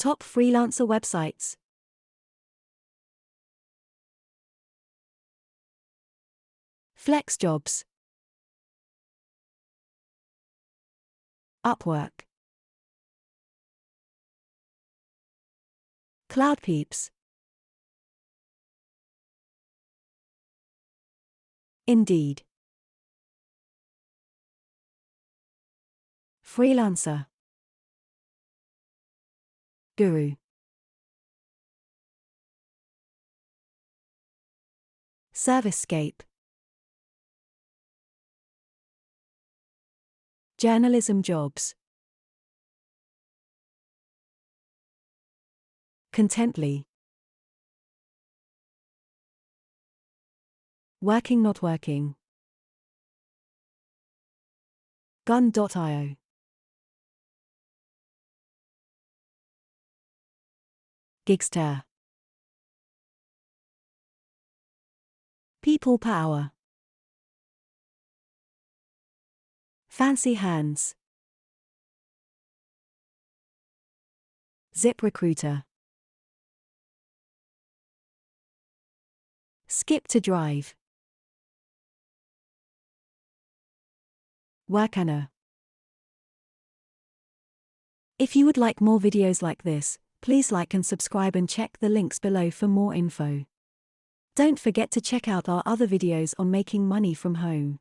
Top freelancer websites. Flexjobs. Upwork. Cloudpeeps. Indeed. Freelancer. Guru. ServiceScape. Journalism jobs. Contently. Working-not-working. Gun.io. Gigster. People power. Fancy hands. ZipRecruiter. Skip to drive. Workana. If you would like more videos like this, please like and subscribe and check the links below for more info. Don't forget to check out our other videos on making money from home.